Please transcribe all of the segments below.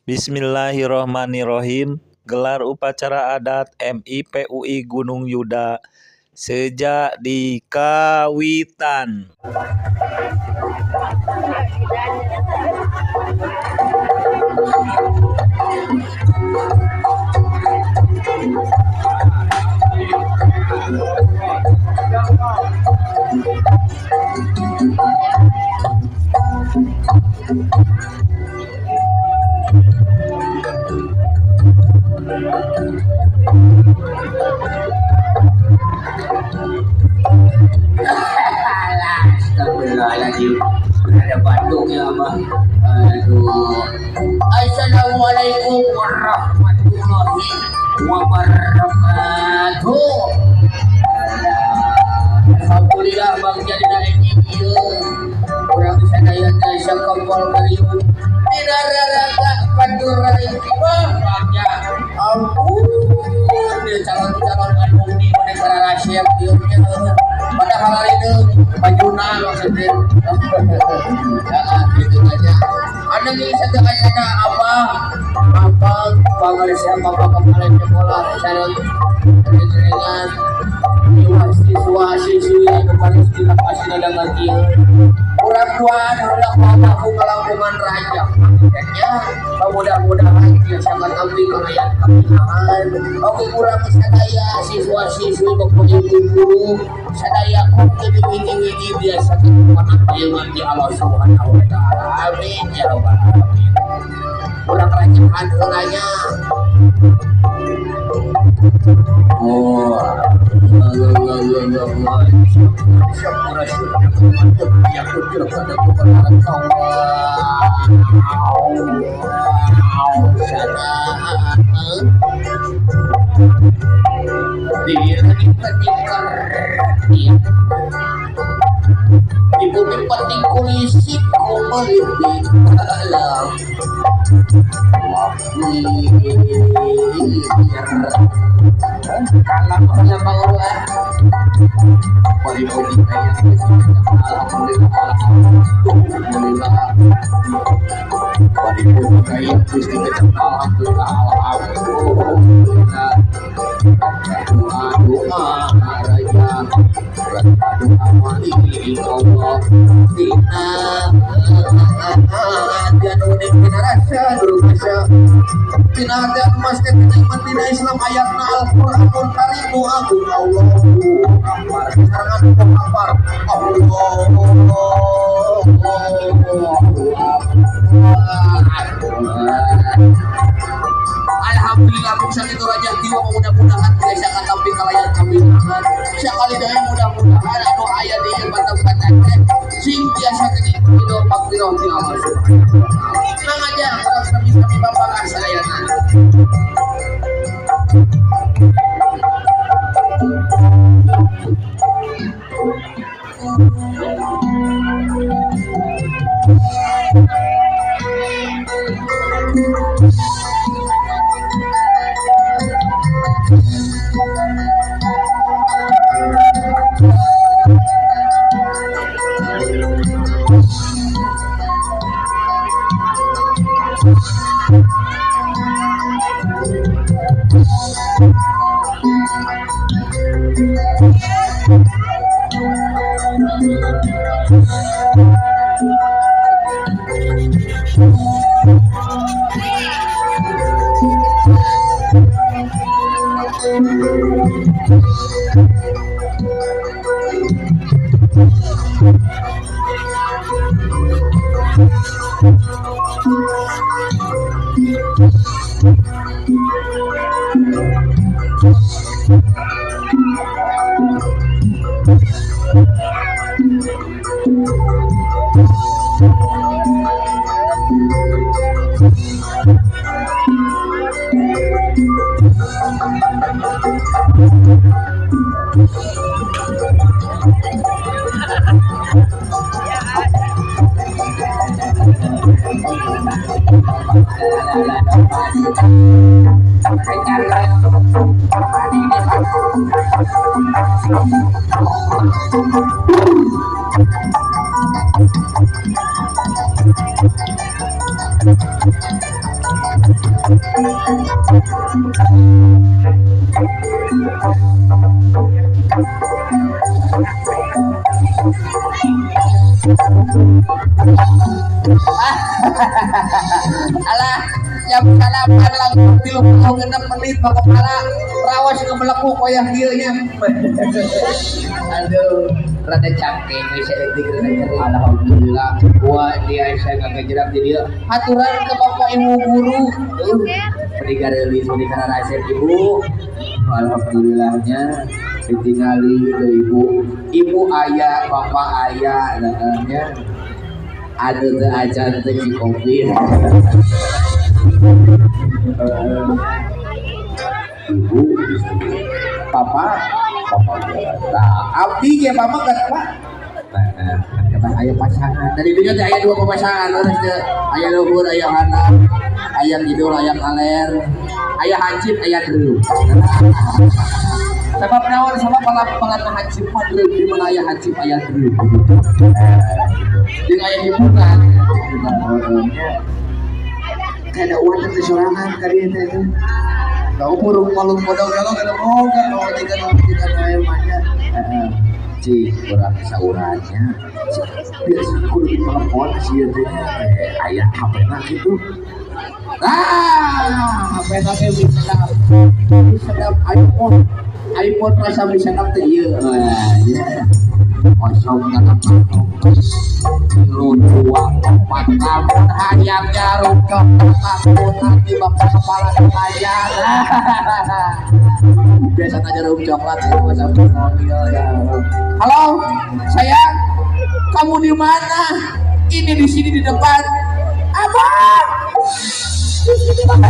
Bismillahirrohmanirrohim. Gelar upacara adat MIPUI Gunung Yuda sejak dikawitan. Astagfirullahaladzim, ada batuknya mah. Aduh. Assalamualaikum warahmatullahi wabarakatuh. Alhamdulillah bang jadi naik ini. Kurang bisa daya daya kompol kariun. Tidak raraga pantura ini bangnya. Ampun, dia calon alumni negara rahasia diumnya. Padahal hari itu Majuna maksudnya. Gitu aja. Ada yang bisa kayaknya apa bangun siapa kemarin sekolah cara dengan siswa-siswi yang kemarin tidak pasti ada lagi. Orang tua hendak mamaku kelangkungan raja. Makanya mudah-mudahan dia sangat ambil kekayaan kekayaan. Oke kurang sadaya siswa-siswi mempunyai guru sadaya kudu ini biasa kepada di Allah Subhanahu wa taala. Amin ya rabbal alamin. Kurang rajaan heulanya. Oh, di bumi penting kulisi kumelitik alam kalah pada bawah politik kayak alhamdulillah politik kayak Gusti alhamdulillah doa raja Allah dan unik rasa berusaha tinada emas ketika Islam ayatna Al-Qur'anul Karim agung Allahu akbar serangan kafar Alhamdulillah bisa itu raja jiwa mudah-mudahan biasa tapi kalayan kami sekali daya mudah-mudahan anu aya di batam-batam sing biasa tadi itu pakiro di Allah subhanahu wa ta'ala mang aja kalau kami bapak asayana Alah, jam salapan langsung 36 menit maka kepala rawas ngebelekuk koyah kieu nya. Aduh, rada cangkeng bisa digerak. Alhamdulillah, gua dia saya ngagejerak di dieu. Haturan ke Bapak Ibu guru. Peninggalan peninggalan resep Ibu. Alhamdulillahnya ditinggali ke ibu ayah bapak ayah datangnya ada teh acan teh si kopi ibu papa nah abdi ge papa kata pak kata ayah pasangan dari dunia teh ayah 2 pasangan terus teh ayah luhur ayah handap ayah kidul ayah aler ayah hancip ayah dulu sebab naon sama palat hancip madreu di mana ayah hancip ayah dulu jeung ayah hiburan kada uang teh sorangan ka dieu teh kau burung malung bodong kalau kada boga kalau tidak ayah manja cik kurang saurannya biasa kudu ditelepon sih teh ayah HP-na gitu HP-na teh bisa sedap iPhone rasa bisa ngerti iya kosong kata lucu empat tahun hayam jarum coklat nanti bapak kepala aja biasa jarum coklat itu masa mobil ya halo sayang kamu di mana ini di sini di depan abang di sini abang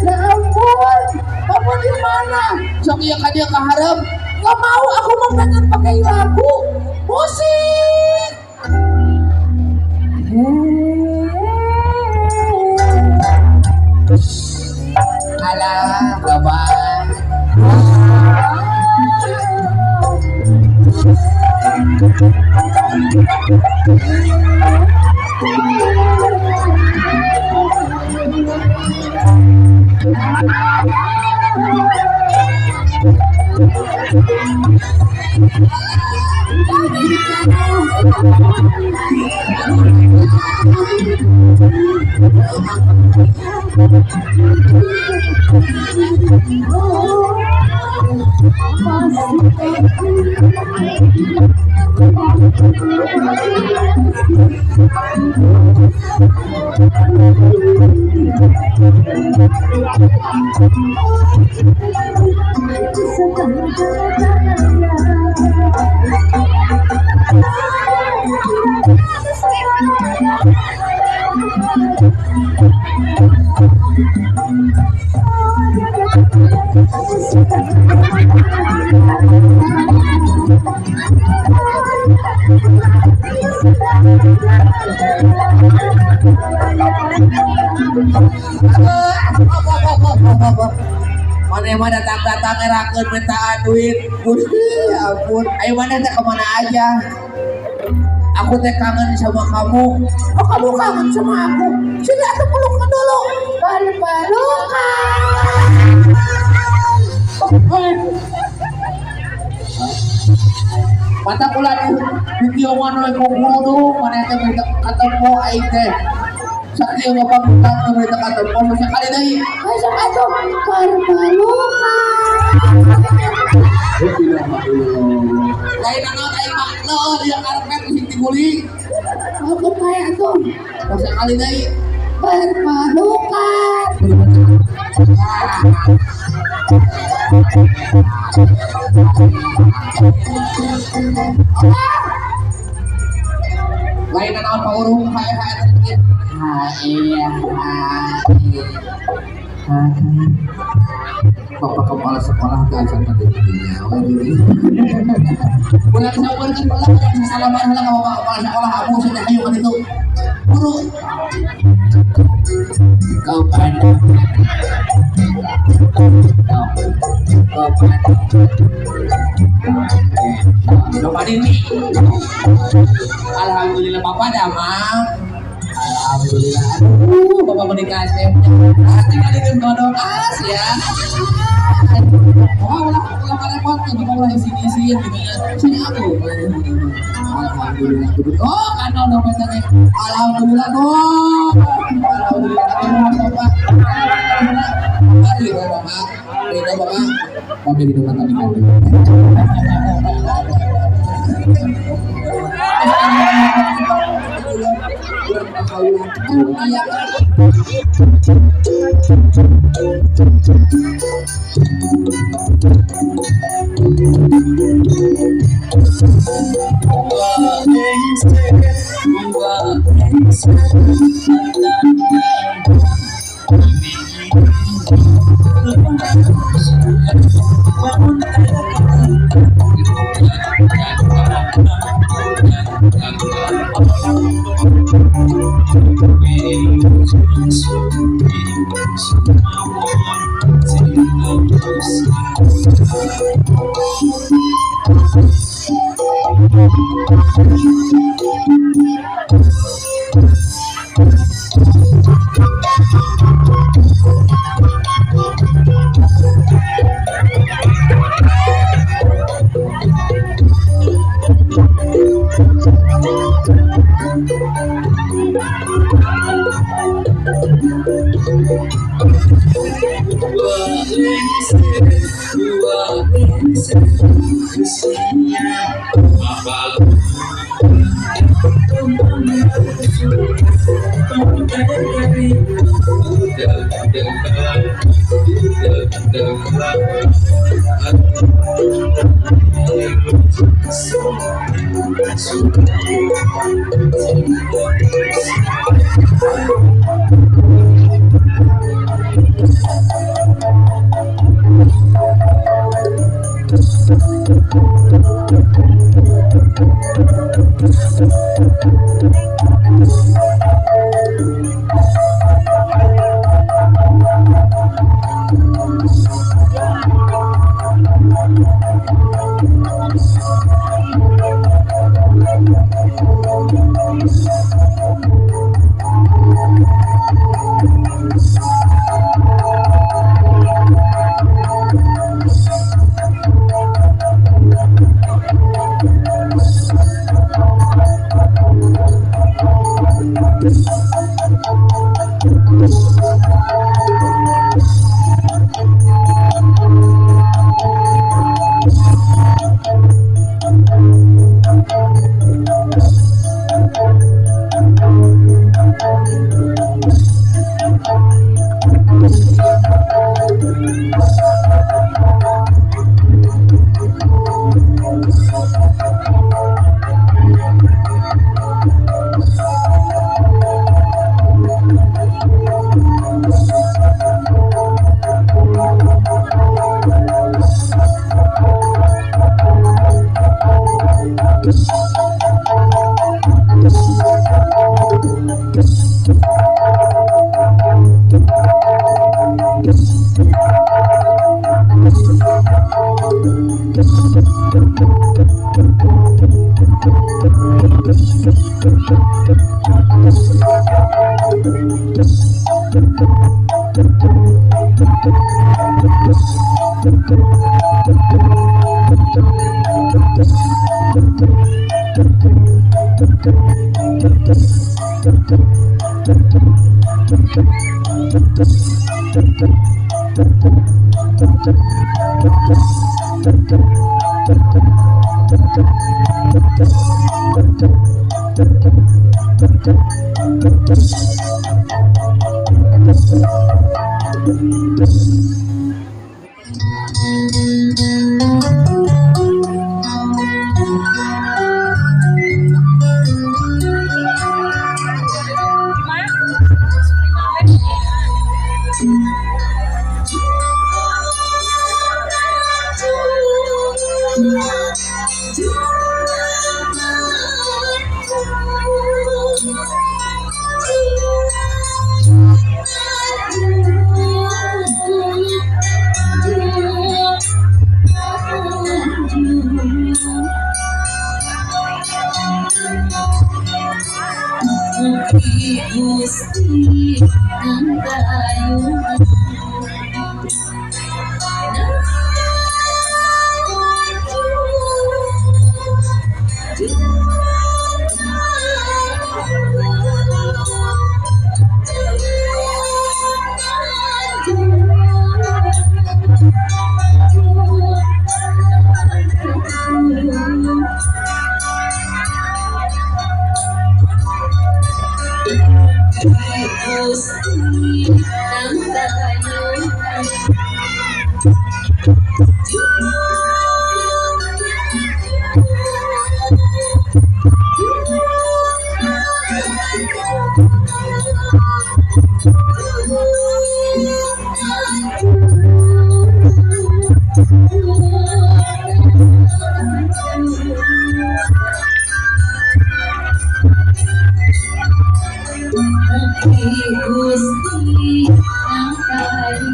ya ampun kamu di mana sok iya ka dia ka hareup gak mau aku mau pengen pakai lagu musik alah babang mana datang-datang ngerakeun mintaan duit Gusti ampun ayo mana teh kemana aja aku teh kangen sama kamu oh kamu kangen sama aku sini aku pelukkan dulu mata kula di tiungan oleh guru mana teh minta ketemu aing teh sakit bapak bukan mereka kata pon sekali deui asa atuh perpalukan lain naon aing mah lo dia karpet sing diguli aku kae atuh sekali deui perpalukan lain naon paurung hae sedikit Bapak kepala sekolah gak sama dirinya. Bulan sabar kan bulan yang salaman halang bapak kepala sekolah aku sudah hayu kan itu. Guru. Kau pandai. Kau pandai. Alhamdulillah bapak damang. alhamdulillah. Bapak menikah saya. Tinggal di godong ya. Oh, ulah repot nih, bapak ulah isi-isi gitu ya. Sini aku. Alhamdulillah. Oh, kanal dompetnya. Alhamdulillah kok. Alhamdulillah bapak. Mari bapak. Bapak. Kami di depan tadi kan. Gusti Angkayu Gusti Angkayu Gusti Angkayu Gusti Angkayu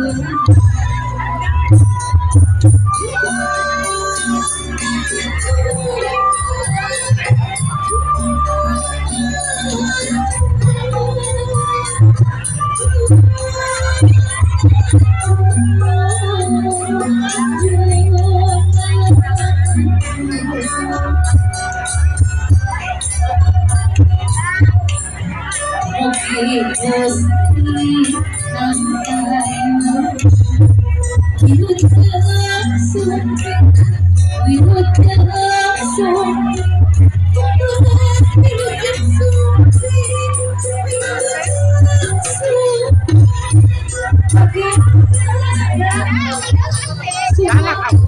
Anak